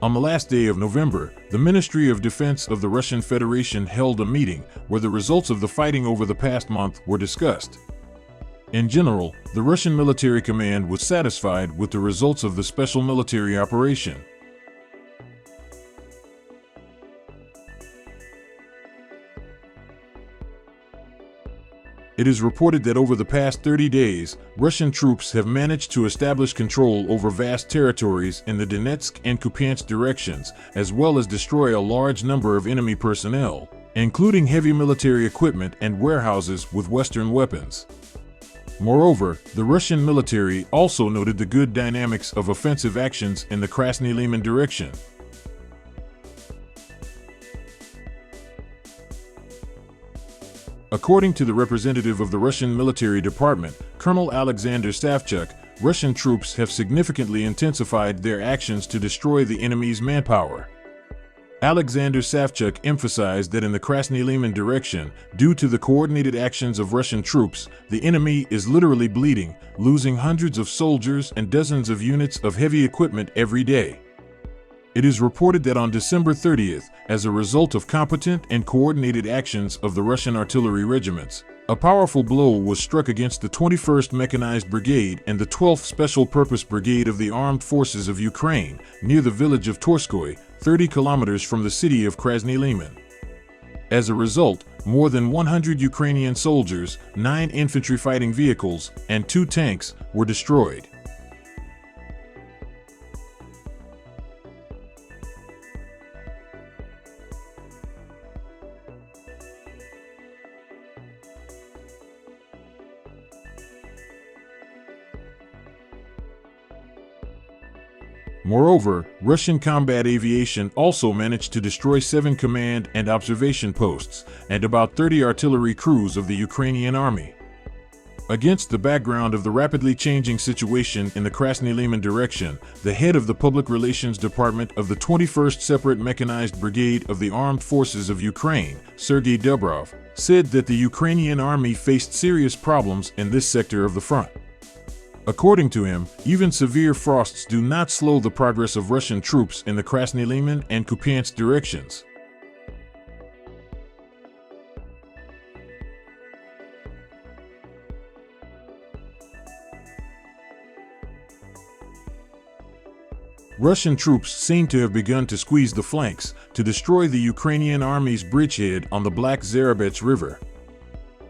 On the last day of November, the Ministry of Defense of the Russian Federation held a meeting where the results of the fighting over the past month were discussed. In general, the Russian military command was satisfied with the results of the special military operation. It is reported that over the past 30 days, Russian troops have managed to establish control over vast territories in the Donetsk and Kupiansk directions, as well as destroy a large number of enemy personnel, including heavy military equipment and warehouses with Western weapons. Moreover, the Russian military also noted the good dynamics of offensive actions in the Krasny Liman direction. According to the representative of the Russian military department, Colonel Alexander Savchuk, Russian troops have significantly intensified their actions to destroy the enemy's manpower. Alexander Savchuk emphasized that in the Krasny Liman direction, due to the coordinated actions of Russian troops, the enemy is literally bleeding, losing hundreds of soldiers and dozens of units of heavy equipment every day. It is reported that on December 30th, as a result of competent and coordinated actions of the Russian artillery regiments, a powerful blow was struck against the 21st Mechanized Brigade and the 12th Special Purpose Brigade of the Armed Forces of Ukraine, near the village of Torskoy, 30 kilometers from the city of Krasny Liman. As a result, more than 100 Ukrainian soldiers, 9 infantry fighting vehicles, and 2 tanks were destroyed. Moreover, Russian combat aviation also managed to destroy 7 command and observation posts and about 30 artillery crews of the Ukrainian army. Against the background of the rapidly changing situation in the Krasny Liman direction, the head of the Public Relations Department of the 21st Separate Mechanized Brigade of the Armed Forces of Ukraine, Sergei Dubrov, said that the Ukrainian army faced serious problems in this sector of the front. According to him, even severe frosts do not slow the progress of Russian troops in the Krasny Liman and Kupiansk directions. Russian troops seem to have begun to squeeze the flanks to destroy the Ukrainian army's bridgehead on the Black Zarabets River.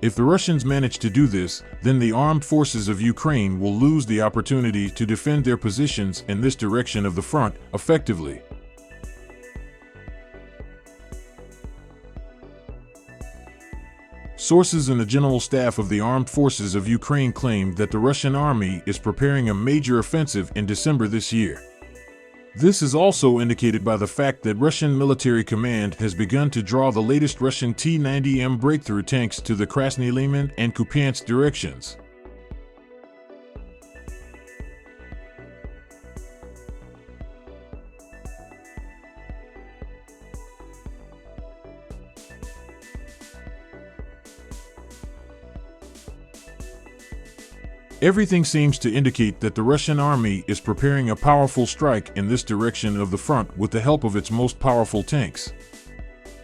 If the Russians manage to do this, then the armed forces of Ukraine will lose the opportunity to defend their positions in this direction of the front effectively. Sources in the General Staff of the Armed Forces of Ukraine claimed that the Russian army is preparing a major offensive in December this year. This is also indicated by the fact that Russian military command has begun to draw the latest Russian T-90M breakthrough tanks to the Krasny Liman and Kupiansk directions. Everything seems to indicate that the Russian army is preparing a powerful strike in this direction of the front with the help of its most powerful tanks.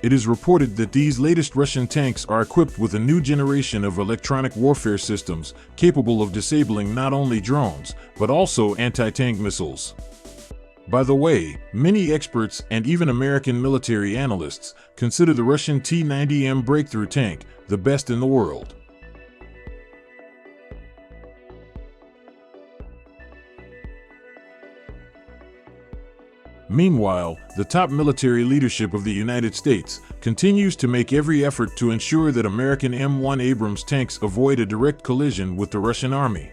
It is reported that these latest Russian tanks are equipped with a new generation of electronic warfare systems capable of disabling not only drones, but also anti-tank missiles. By the way, many experts and even American military analysts consider the Russian T-90M breakthrough tank the best in the world. Meanwhile, the top military leadership of the United States continues to make every effort to ensure that American M1 Abrams tanks avoid a direct collision with the Russian army.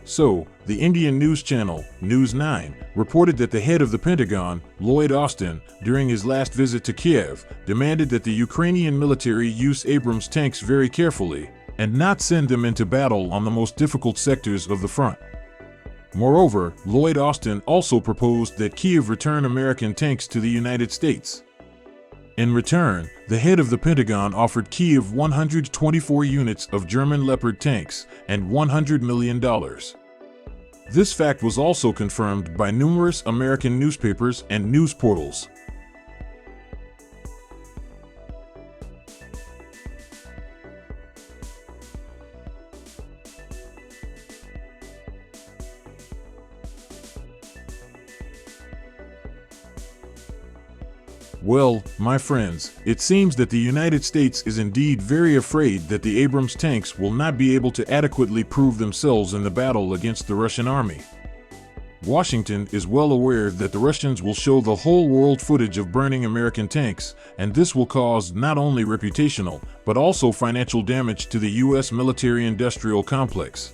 So, the Indian news channel, News 9, reported that the head of the Pentagon, Lloyd Austin, during his last visit to Kiev, demanded that the Ukrainian military use Abrams tanks very carefully and not send them into battle on the most difficult sectors of the front. Moreover, Lloyd Austin also proposed that Kiev return American tanks to the United States. In return, the head of the Pentagon offered Kyiv 124 units of German Leopard tanks and $100 million. This fact was also confirmed by numerous American newspapers and news portals. Well, my friends, it seems that the United States is indeed very afraid that the Abrams tanks will not be able to adequately prove themselves in the battle against the Russian army. Washington is well aware that the Russians will show the whole world footage of burning American tanks, and this will cause not only reputational, but also financial damage to the U.S. military-industrial complex.